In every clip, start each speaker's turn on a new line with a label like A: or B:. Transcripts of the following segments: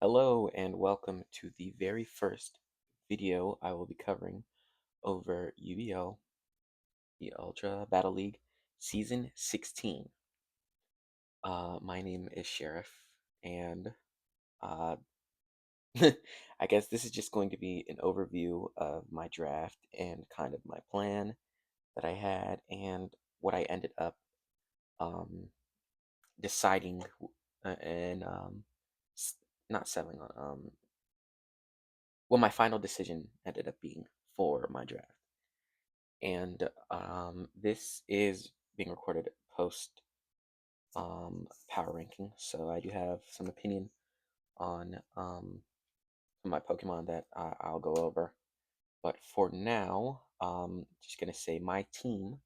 A: Hello and welcome to the very first video I will be covering over UBL, the Ultra Battle League Season 16. My name is Sheriff, and uh, I guess this is just going to be an overview of my draft and kind of my plan that I had and what I ended up um, deciding and s- not settling on. What my final decision ended up being for my draft. And this is being recorded post power ranking, so I do have some opinion on my Pokemon that I'll go over. But for now, just gonna say my team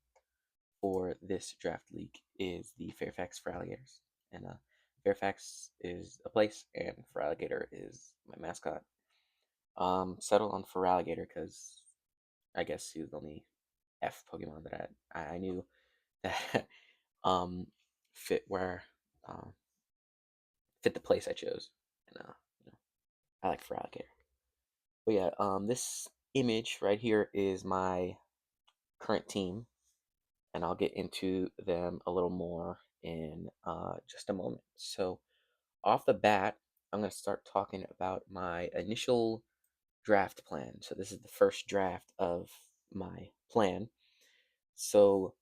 A: for this draft league is the Fairfax Feraligatrs, and Fairfax is a place, and Feraligatr is my mascot. Settled on Feraligatr because I guess he was the only F Pokemon that I knew that um fit where uh, fit the place I chose, and you know, I like Feraligatr. But yeah, this image right here is my current team, and I'll get into them a little more in just a moment. So off the bat, I'm gonna start talking about my initial draft plan. So this is the first draft of my plan. So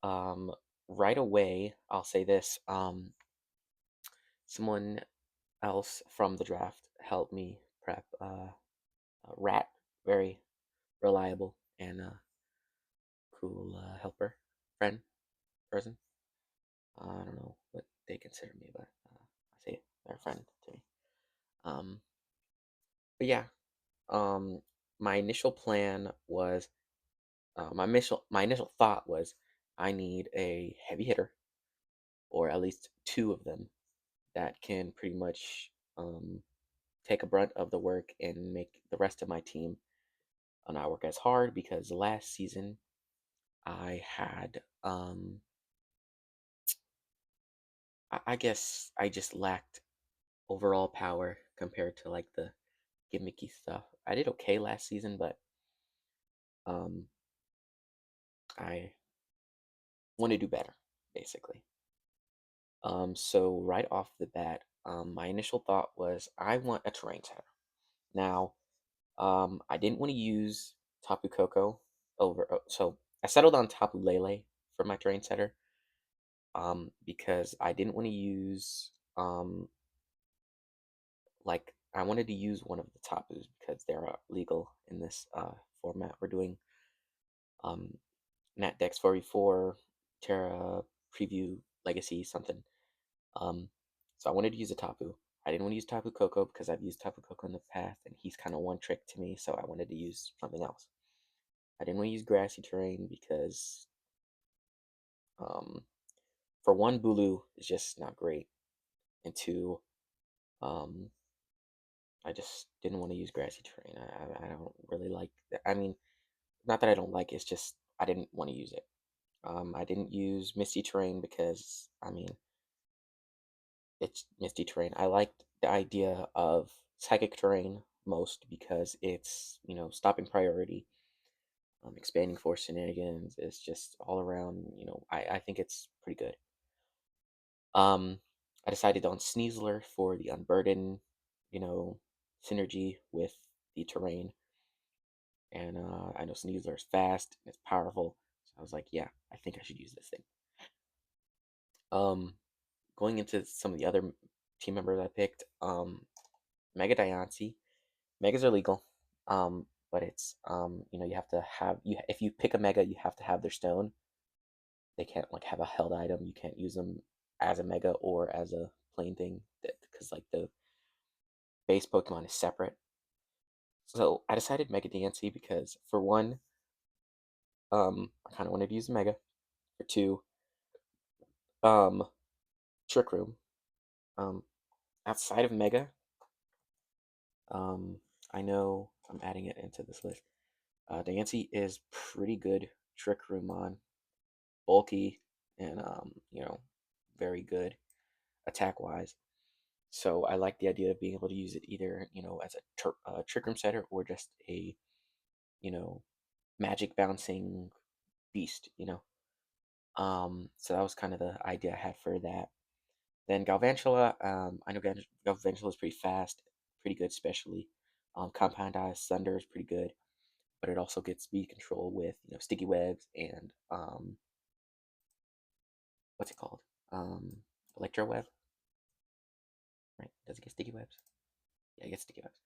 A: um, right away, I'll say this. Someone else from the draft helped me prep. Rat, very reliable and cool helper, friend, person. I don't know what they consider me, but I say they're a friend to me. Um, but yeah, um, my initial plan was my initial thought was I need a heavy hitter or at least two of them that can pretty much take a brunt of the work and make the rest of my team not work as hard because last season I had I guess I just lacked overall power compared to like the gimmicky stuff. I did okay last season, but um I want to do better basically. So right off the bat, my initial thought was I want a terrain setter. Now, I didn't want to use Tapu Koko over, so I settled on Tapu Lele for my terrain setter, because I didn't want to use, like, I wanted to use one of the Tapus because they're legal in this format. We're doing Nat Dex 4v4, Terra Preview Legacy, something. Um, so I wanted to use a Tapu. I didn't want to use Tapu Koko because I've used Tapu Koko in the past, and he's kind of one trick to me, so I wanted to use something else. I didn't want to use grassy terrain because, um, for one, Bulu is just not great, and two, um, I just didn't want to use grassy terrain. I don't really like. I mean, not that I don't like it, it's just I didn't want to use it. I didn't use misty terrain because I mean it's misty terrain. I liked the idea of psychic terrain most because it's stopping priority, expanding force shenanigans. It's just all around. I think it's pretty good. Um, I decided on Sneasler for the unburden, you know, synergy with the terrain. And I know Sneasler is fast and it's powerful. So I was like, yeah, I think I should use this thing. Um, Going into some of the other team members I picked, Mega Diancie. Megas are legal, but it's you have to have you if you pick a Mega, you have to have their stone. They can't like have a held item. You can't use them as a Mega or as a plain thing because like the base Pokemon is separate. So I decided Mega Diancie because for one, I kind of wanted to use Mega. For two, um, Trick Room. Um, Outside of Mega, um, I know I'm adding it into this list. Diancie is pretty good Trick Room on, bulky and very good attack wise. So I like the idea of being able to use it either, as a trick room setter or just a, you know, magic bouncing beast. So that was kind of the idea I had for that. Then Galvantula, I know Galvantula is pretty fast, pretty good, especially. Compound Eyes Thunder is pretty good, but it also gets speed control with sticky webs and what's it called? Um, Electro web, right? Does it get sticky webs? Yeah, it gets sticky webs.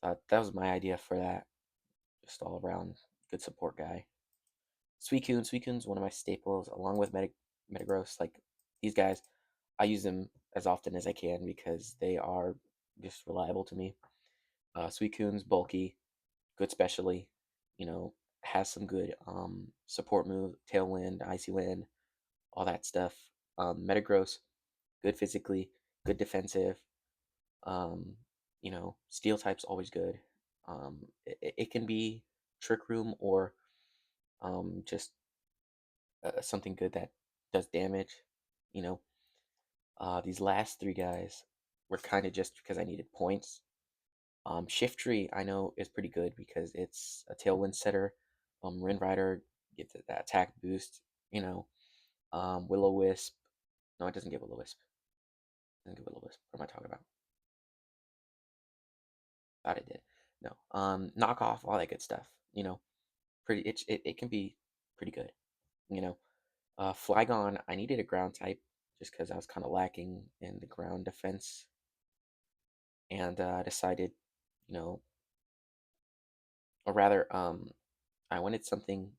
A: So that was my idea for that. Just all around good support guy. Suicune's one of my staples, along with Metagross. Like these guys, I use them as often as I can because they are just reliable to me. Suicune's bulky, good specially, you know, has some good support move, Tailwind, Icy Wind, all that stuff. Metagross, good physically, good defensive. Um, Steel type's always good. It can be Trick Room or just something good that does damage. You know, these last three guys were kind of just because I needed points. Shiftry I know is pretty good because it's a tailwind setter. Rin Rider gets that attack boost. You know, Willow Wisp. No, it doesn't get Willow Wisp. It doesn't get Willow Wisp. What am I talking about? Thought it did. No. Knockoff, all that good stuff. Pretty. It can be pretty good. You know, Flygon. I needed a ground type just because I was kind of lacking in the ground defense, and I decided, you know, or rather, I wanted something.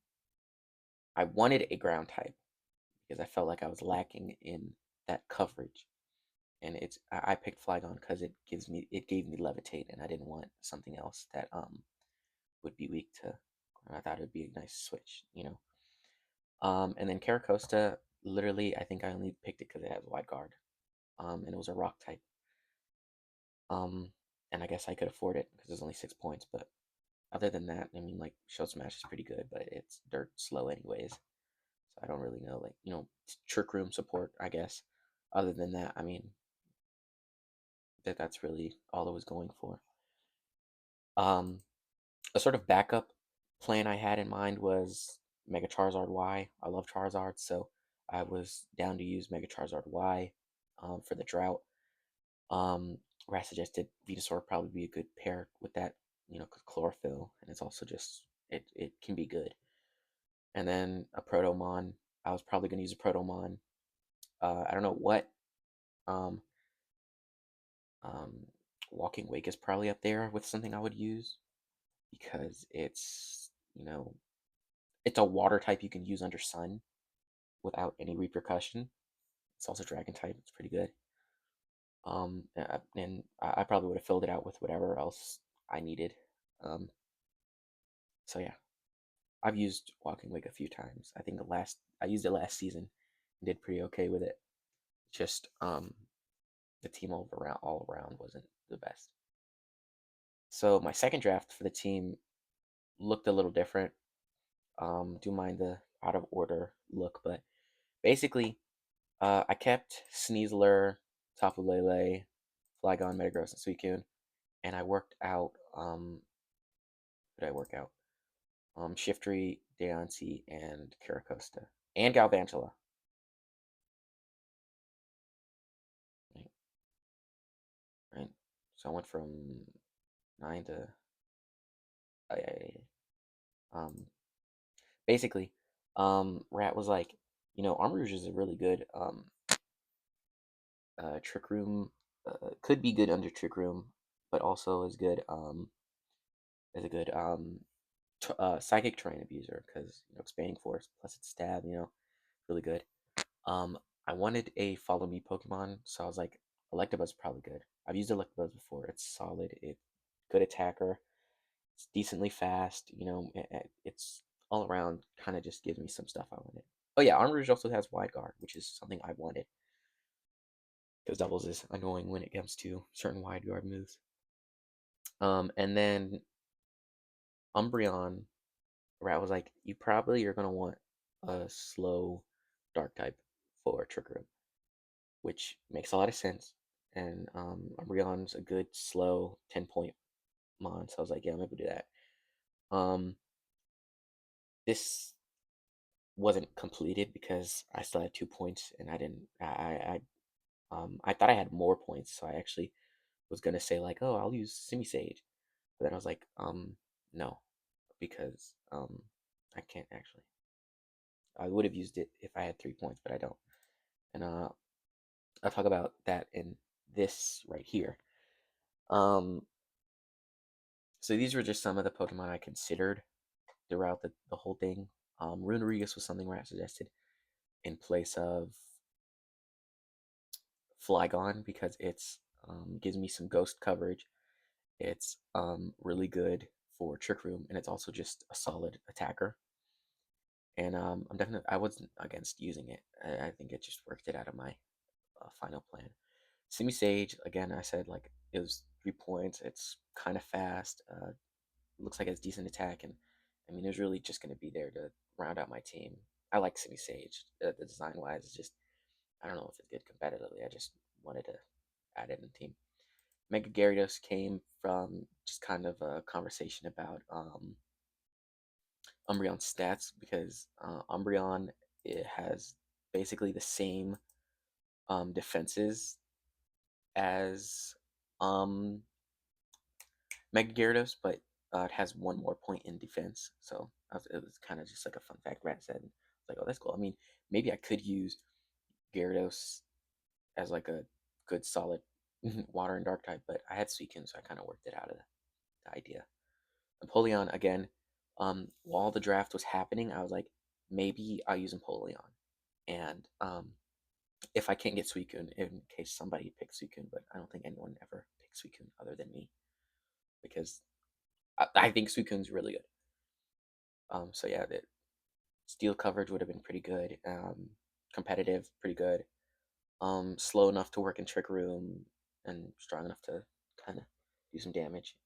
A: I wanted a ground type because I felt like I was lacking in that coverage. And I picked Flygon because it gave me Levitate, and I didn't want something else that would be weak to. I thought it would be a nice switch. And then Caracosta, literally, I think I only picked it because it has Wide Guard, and it was a Rock type. Um, and I guess I could afford it because there's only 6 points. But other than that, I mean, like Shell Smash is pretty good, but it's dirt slow anyways. So I don't really know, like Trick Room support, I guess. Other than that, I mean, that's really all I was going for. Um, a sort of backup plan I had in mind was Mega Charizard Y. I love Charizard, so I was down to use Mega Charizard Y for the drought. Where I suggested Venusaur would probably be a good pair with that, because chlorophyll, and it's also just it can be good. And then a Protomon. I was probably going to use a Protomon. I don't know what. Um, um, Walking Wake is probably up there with something I would use because it's a water type you can use under Sun without any repercussion. It's also Dragon type. It's pretty good. And I probably would have filled it out with whatever else I needed. Um, so yeah, I've used Walking Wake a few times. I think I used it last season and did pretty okay with it. Just the team all around wasn't the best. So my second draft for the team looked a little different. Do mind the out of order look, but basically, I kept Sneasler, Tapu Lele, Flygon, Metagross, and Suicune, and I worked out. What did I work out? Shiftry, Deontay, and Caracosta, and Galvantula. Right, right. So I went from 9 to. Um, Basically, Rat was like, Armor Rouge is a really good Trick Room. Could be good under Trick Room, but also is good is a good Psychic Terrain Abuser because Expanding Force plus its stab, really good. Um, I wanted a Follow Me Pokemon, so I was like, Electabuzz is probably good. I've used Electabuzz before. It's solid. It good attacker. It's decently fast. It's all around kind of just gives me some stuff I wanted. Oh yeah, Armor Rouge also has Wide Guard, which is something I wanted because doubles is annoying when it comes to certain Wide Guard moves. And then Umbreon, Rat was like, you probably are gonna want a slow Dark type for Trick Room, which makes a lot of sense. and Umbreon's a good slow 10-point mon, so I was like, yeah, I'm able to do that. This wasn't completed because I still had 2 points, and I didn't. I thought I had more points, so I actually was gonna say like, oh, I'll use Simi Sage, but then I was like, no, because I can't actually. I would have used it if I had 3 points, but I don't. And I'll talk about that in this right here. Um, so these were just some of the Pokemon I considered throughout the whole thing. Runerigus was something where I suggested in place of Flygon because it's gives me some ghost coverage. It's really good for Trick Room, and it's also just a solid attacker. And I wasn't against using it. I think it just worked it out of my final plan. Simi Sage, again, I said like it was 3 points. It's kind of fast. Looks like it's decent attack, and I mean, it was really just going to be there to round out my team. I like Simi Sage. The design wise, it's just I don't know if it's good competitively. I just wanted to add it in the team. Mega Gyarados came from just kind of a conversation about Umbreon's stats because Umbreon it has basically the same defenses as um, Mega Gyarados, but it has one more point in defense. So it was kind of just like a fun fact Rat said. Like, oh, that's cool. I mean, maybe I could use Gyarados as like a good solid water and dark type, but I had Suicune, so I kind of worked it out of the idea. Empoleon again. While the draft was happening, I was like, maybe I'll use Empoleon, and if I can't get Suicune, in case somebody picks Suicune, but I don't think anyone ever picks Suicune other than me because I think Suicune's really good. So yeah, the steel coverage would have been pretty good. Competitive, pretty good. Slow enough to work in Trick Room and strong enough to kind of do some damage.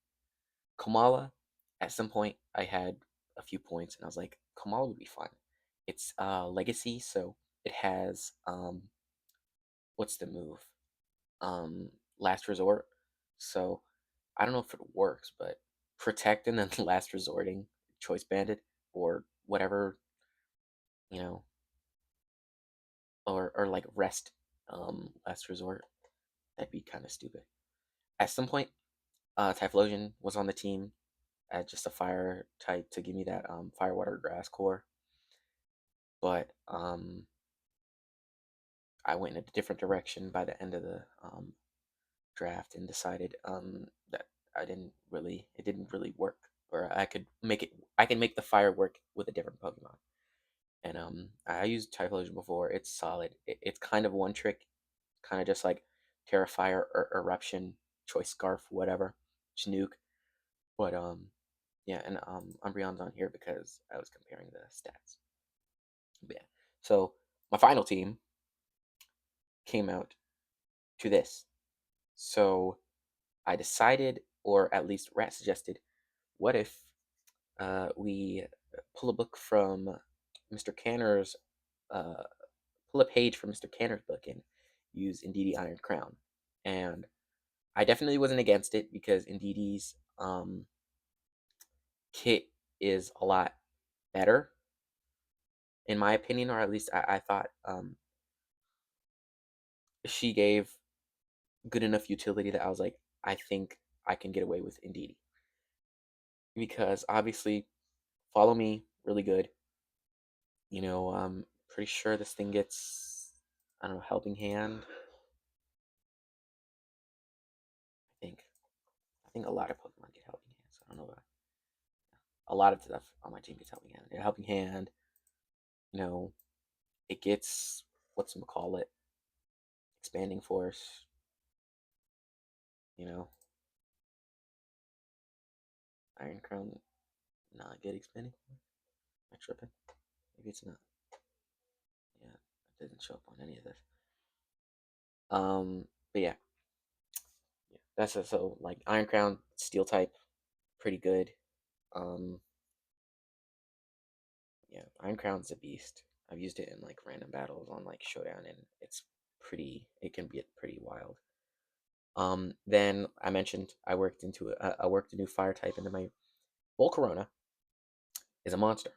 A: Kamala, at some point, I had a few points, and I was like, Kamala would be fun. It's Legacy, so it has what's the move? Last Resort. So I don't know if it works, but Protect and then Last Resorting, Choice Banded, or whatever, you know, or like Rest, Last Resort. That'd be kind of stupid. At some point, Typhlosion was on the team as just a fire type to give me that fire, water, grass core. But I went in a different direction by the end of the draft and decided that it didn't really work, or I can make the fire work with a different Pokemon. And I used Typhlosion before. It's solid. It's kind of one trick, kind of just like Terra Fire or Eruption, Choice Scarf, whatever, Chinook. But yeah, and Umbreon's on here because I was comparing the stats. But yeah, so my final team came out to this. So I decided, or at least Rat suggested, what if we pull a book from Mr. Canner's, uh, pull a page from Mr. Canner's book and use Indeedee Iron Crown? And I definitely wasn't against it because Indeedee's kit is a lot better, in my opinion, or at least I thought she gave good enough utility that I was like, I think I can get away with Indeedee. Because obviously, Follow Me, really good. I'm pretty sure this thing gets, I don't know, Helping Hand. I think. I think a lot of Pokemon get Helping Hand, so I don't know about a lot of stuff on my team gets Helping Hand. Helping Hand, you know, it gets what's call it, Expanding Force. You know, Iron Crown, not good Expanding Force. Am I tripping? Maybe it's not. Yeah, it doesn't show up on any of this. But yeah, that's it. So like Iron Crown, Steel type, pretty good. Um, yeah, Iron Crown's a beast. I've used it in like random battles on like Showdown, and it's pretty. It can be pretty wild. Then I mentioned I worked a new fire type into my Volcarona is a monster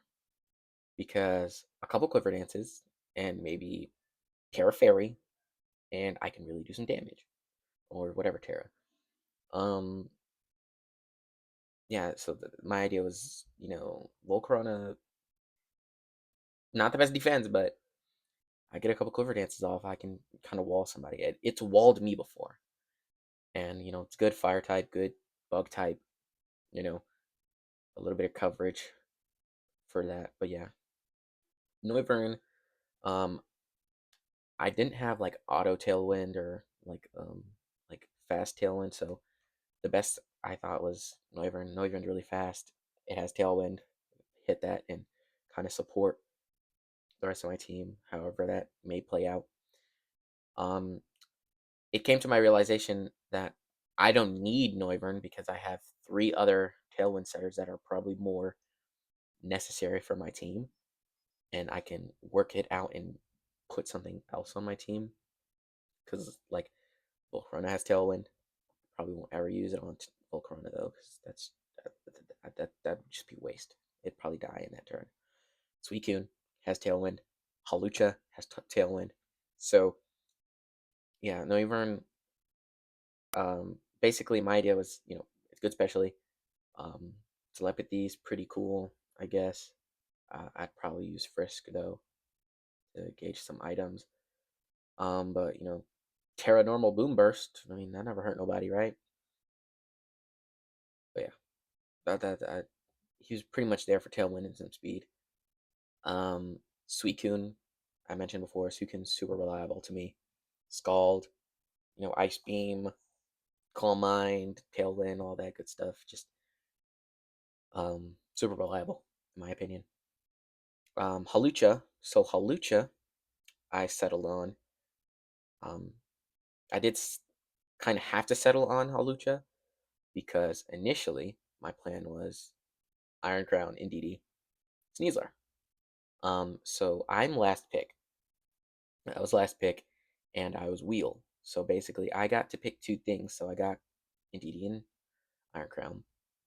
A: because a couple Quiver Dances and maybe Terra Fairy, and I can really do some damage or whatever Terra. Um, yeah. So my idea was, Volcarona, not the best defense, but I get a couple Quiver Dances off, I can kind of wall somebody. It's walled me before, and it's good fire type, good bug type. You know, a little bit of coverage for that. But yeah, Noivern. Um, I didn't have like auto tailwind or like fast tailwind, so the best I thought was Noivern. Noivern's really fast. It has tailwind. Hit that and kind of support the rest of my team, however that may play out. Um, it came to my realization that I don't need Noivern because I have three other tailwind setters that are probably more necessary for my team, and I can work it out and put something else on my team. Because like Volcarona has tailwind, probably won't ever use it on Volcarona though, because that would just be waste. It'd probably die in that turn. Suicune has tailwind. Halucha has tailwind. So yeah, Noivern. Basically, my idea was, it's good specially. Um, Telepathy's pretty cool, I guess. I'd probably use Frisk though to gauge some items. But Terra Normal Boom Burst. I mean, that never hurt nobody, right? But yeah, that he was pretty much there for tailwind and some speed. Um, Suicune, I mentioned before. Suicune's super reliable to me. Scald, Ice Beam, Calm Mind, Tailwind, all that good stuff. Just super reliable in my opinion. Halucha. So Halucha, I settled on. Um, I did kind of have to settle on Halucha because initially my plan was Iron Crown, Indeedee, Sneasler. So I'm last pick. I was last pick, and I was wheel. So basically, I got to pick two things. So I got Indeedee and Iron Crown,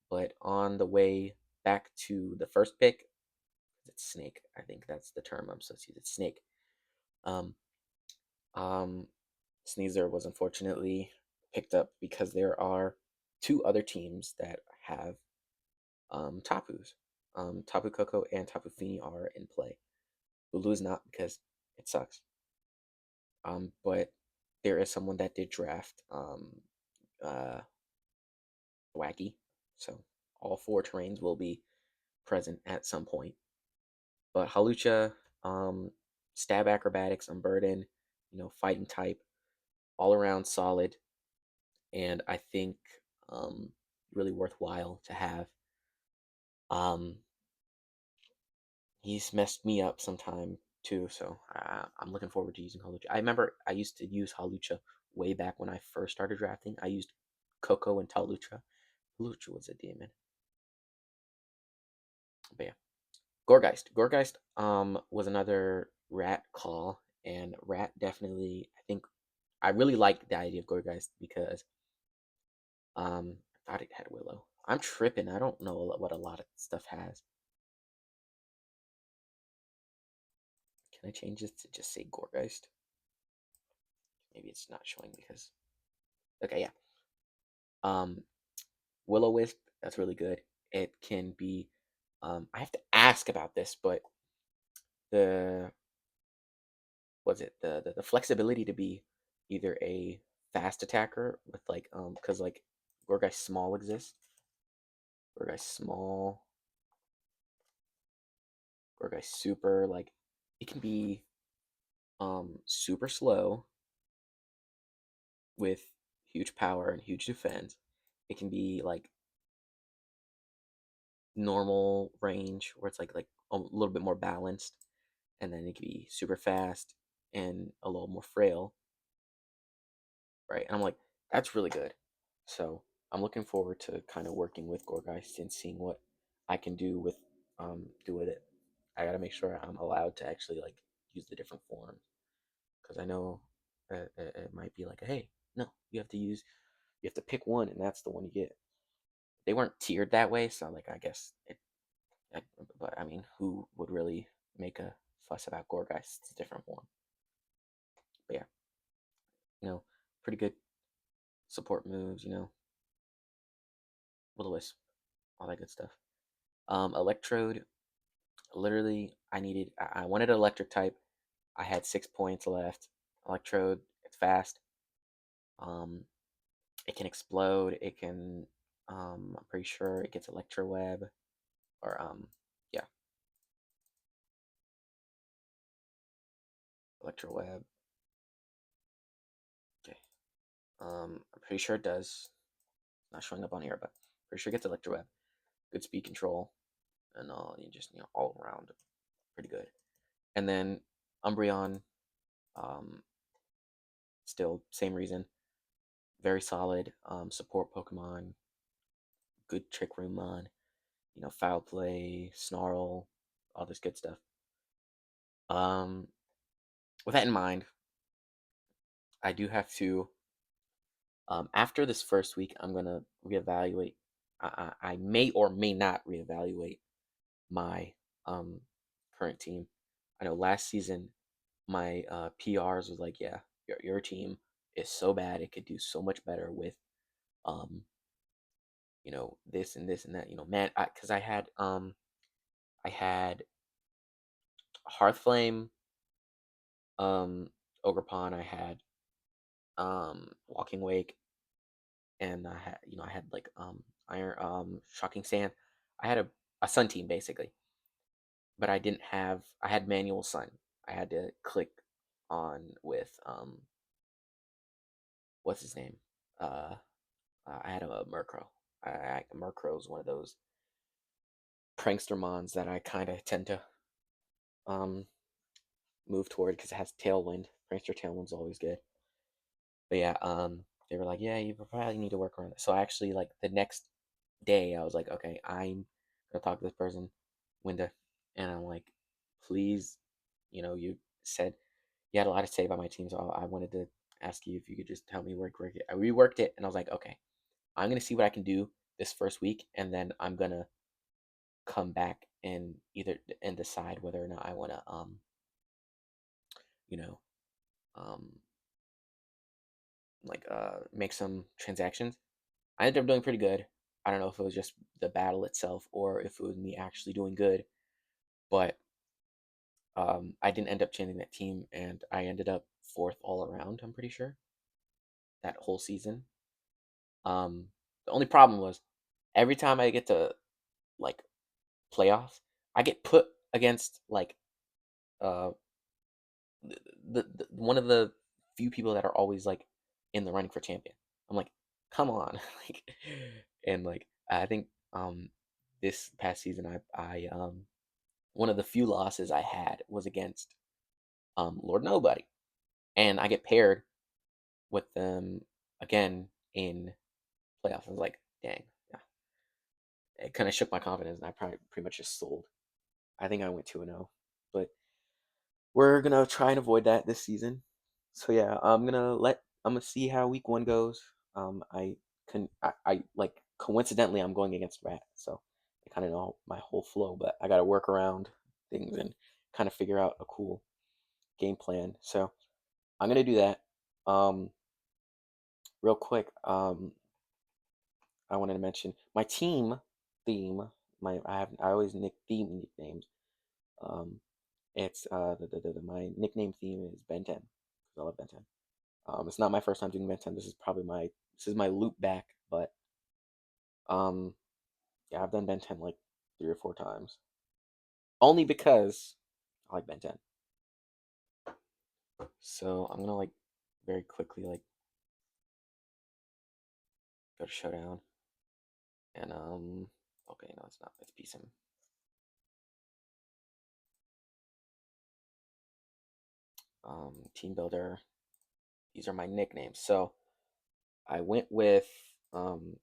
A: but on the way back to the first pick, it's Snake. I think that's the term I'm supposed to use. It's Snake. Um, um, Sneasler was unfortunately picked up because there are two other teams that have Tapus. Tapu Koko and Tapu Fini are in play. Lulu is not because it sucks. But there is someone that did draft uh, Wacky, so all four terrains will be present at some point. But Halucha, um, stab acrobatics, unburden, fighting type, all around solid, and I think really worthwhile to have. Um, he's messed me up sometime too, so I'm looking forward to using Halucha. I remember I used to use Halucha way back when I first started drafting. I used Coco and Talucha. Halucha was a demon. But yeah, Gorgeist. Gorgeist was another rat call, and rat definitely. I think I really liked the idea of Gorgeist because I thought it had Willow. I'm tripping. I don't know what a lot of stuff has. Can I change this to just say Gorgeist? Maybe it's not showing because. Okay, yeah. Um, Willow Wisp. That's really good. It can be. I have to ask about this, but the was it the flexibility to be either a fast attacker with because like Gorgai small exists. Gorgai small, Gorgai super, like it can be super slow with huge power and huge defense. It can be like normal range where it's like a little bit more balanced, and then it can be super fast and a little more frail, right? And I'm like, that's really good. So I'm looking forward to kind of working with Gorgeist and seeing what I can do with it. I gotta make sure I'm allowed to actually like use the different forms because I know it might be like, hey, no, you have to use You have to pick one, and that's the one you get. They weren't tiered that way, so like I guess it. I, but I mean, who would really make a fuss about Gorgeist? It's a different one. But yeah, you know, pretty good support moves. Will-O-Wisp, all that good stuff. Electrode. Literally, I wanted an electric type. I had 6 points left. Electrode. It's fast. Um, it can explode. It can. I'm pretty sure it gets Electro Web, or yeah, Electro Web. Okay. I'm pretty sure it does. Not showing up on here, but pretty sure it gets Electro Web. Good speed control, and you just all around pretty good. And then Umbreon, um, still same reason, very solid support Pokemon, good Trick Room on, Foul Play, Snarl, all this good stuff. Um, with that in mind, I do have to. After this first week, I'm gonna reevaluate. I may or may not reevaluate my um, current team. I know last season my PRs was like, yeah, your team is so bad, it could do so much better with um, this and this and that. Man, because I had Hearthflame, um, Ogerpon, I had Walking Wake, and I had like Iron Shocking Sand. I had a Sun team basically, but I had Manual Sun. I had to click on with what's his name? Uh, I had a Murkrow. Murkrow is one of those prankster mons that I kind of tend to um move toward because it has Tailwind. Prankster Tailwind's always good. But yeah, they were like, yeah, you probably need to work around it. So I actually like the next day, I was like, okay, I'm gonna talk to this person, Winda, and I'm like, please, you said you had a lot to say about my team, so I wanted to ask you if you could just help me work it. I reworked it, and I was like, okay, I'm gonna see what I can do this first week, and then I'm gonna come back and decide whether or not I want to you know um make some transactions. I ended up doing pretty good. I don't know if it was just the battle itself or if it was me actually doing good, but I didn't end up changing that team, and I ended up fourth all around. I'm pretty sure that whole season. Um, the only problem was every time I get to like playoffs, I get put against like uh the one of the few people that are always like in the running for champion. I'm like, come on, like, and like I think this past season I one of the few losses I had was against Lord Nobody, and I get paired with them again in playoffs. I was like, dang, yeah. It kind of shook my confidence, and I probably pretty much just sold. I think I went 2-0, but we're gonna try and avoid that this season. So yeah, I'm gonna see how week one goes. I like coincidentally I'm going against Rat, so I kind of know my whole flow, but I got to work around things and kind of figure out a cool game plan. So I'm gonna do that. Um, real quick, I wanted to mention my team theme. I always theme nicknames. Um, it's my nickname theme is Ben 10 because I love Ben 10. It's not my first time doing Ben 10. This is my loop back, but um, yeah, I've done Ben 10 like 3 or 4 times, only because I like Ben 10. So I'm gonna like very quickly like go to Showdown and okay, no, it's not. It's PSIM. Team Builder. These are my nicknames. So I went with um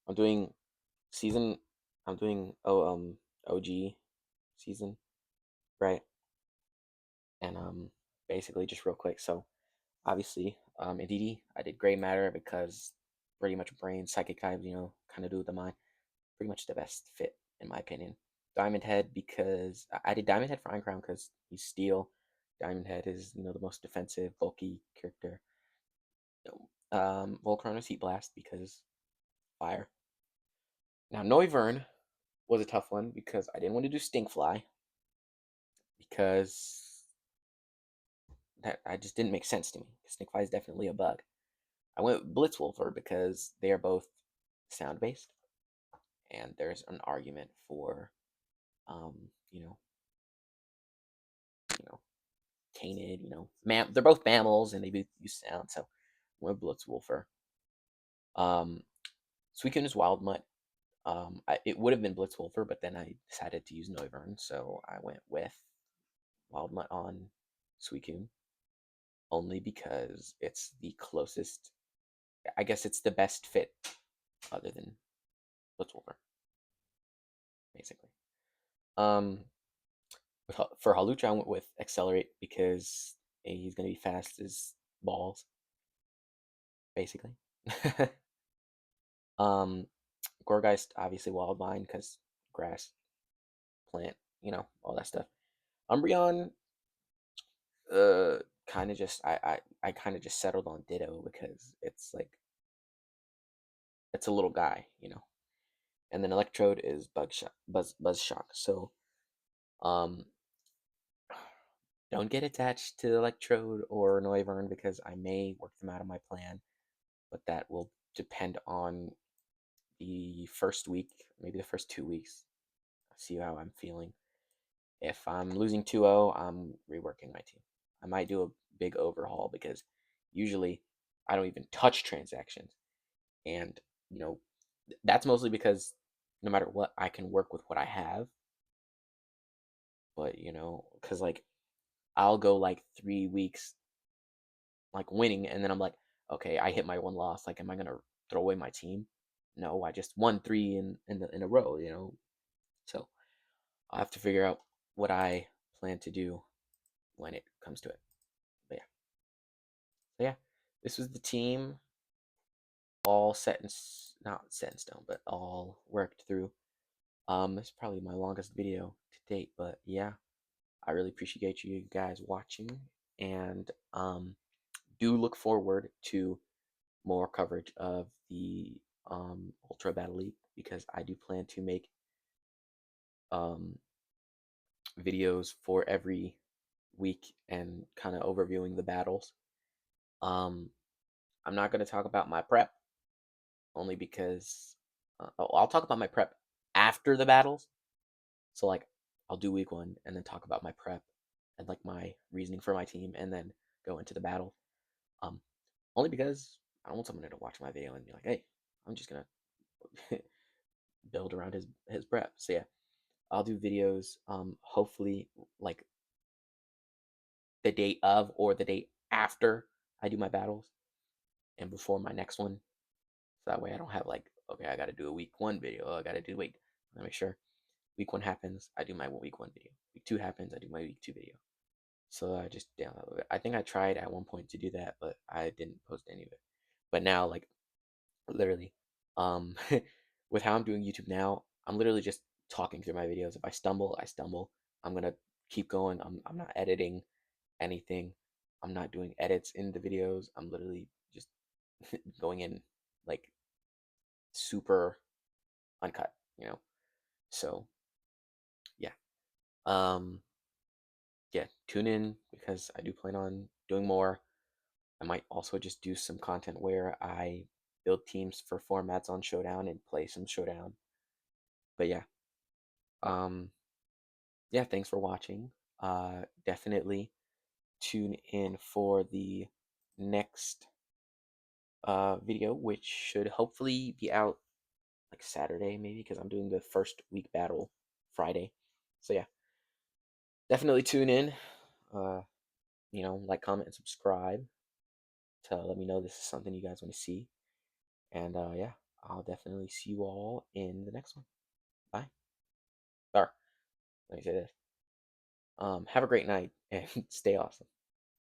A: I'm doing season I'm doing OG season, right? And basically just real quick. So obviously, in DD I did Gray Matter because pretty much brain, psychic types, kind of do with the mind. Pretty much the best fit, in my opinion. Diamond Head, because I did Diamond Head for Iron Crown because he's steel. Diamond Head is, the most defensive, bulky character. Volcron is Heat Blast because fire. Now, Noivern was a tough one because I didn't want to do Stinkfly because that just didn't make sense to me. Stinkfly is definitely a bug. I went with Blitzwolfer because they are both sound based, and there's an argument for, um, you know, you know, Canid, they're both mammals and they both use sound, so I went with Blitzwolfer. Suicune is Wild Mutt. It would have been Blitzwolfer, but then I decided to use Noivern, so I went with Wild Mutt on Suicune, only because it's the closest. I guess it's the best fit, other than Blitzwolfer, basically. Um, for Halucha, I went with Accelerate because he's gonna be fast as balls, basically. um, Gorgeist, obviously Wild Vine because grass, plant, all that stuff. Umbreon, uh, kind of just I kind of just settled on Ditto because it's like it's a little guy, And then Electrode is Buzz Shock. So, um, don't get attached to Electrode or Noivern because I may work them out of my plan, but that will depend on the first week, maybe the first 2 weeks. See how I'm feeling. If I'm losing 2-0, I'm reworking my team. I might do a big overhaul because usually I don't even touch transactions. And, that's mostly because no matter what, I can work with what I have. But, because like I'll go like 3 weeks like winning, and then I'm like, okay, I hit my one loss. Like, am I gonna throw away my team? No, I just won three in a row, So I'll have to figure out what I plan to do when it comes to it. But yeah. So yeah, this was the team all not set in stone, but all worked through. It's probably my longest video to date, but yeah, I really appreciate you guys watching, and do look forward to more coverage of the Ultra Battle League because I do plan to make um videos for every week and kind of overviewing the battles. Um, I'm not going to talk about my prep only because I'll talk about my prep after the battles. So like I'll do week 1 and then talk about my prep and like my reasoning for my team and then go into the battle. Um, Only because I don't want someone to watch my video and be like, hey, I'm just gonna build around his prep. So yeah, I'll do videos. Hopefully like the day of or the day after I do my battles and before my next one. So that way I don't have like, okay, I got to do a week 1 video. Oh, I got to do wait. I make sure week 1 happens, I do my week 1 video. Week 2 happens, I do my week 2 video. So I just download it. I think I tried at one point to do that, but I didn't post any of it. But now, like literally, um, with how I'm doing YouTube now, I'm literally just talking through my videos. If I stumble, I stumble. I'm gonna keep going. I'm not editing anything. I'm not doing edits in the videos. I'm literally just going in like super uncut, So yeah. Um yeah, tune in because I do plan on doing more. I might also just do some content where I build teams for formats on Showdown and play some Showdown. But yeah. Um yeah, thanks for watching. Definitely tune in for the next video, which should hopefully be out like Saturday, maybe, because I'm doing the first week battle Friday. So yeah, definitely tune in. Uh, like, comment, and subscribe to let me know this is something you guys want to see. And yeah, I'll definitely see you all in the next one. Bye. Or let me say this. Have a great night and stay awesome.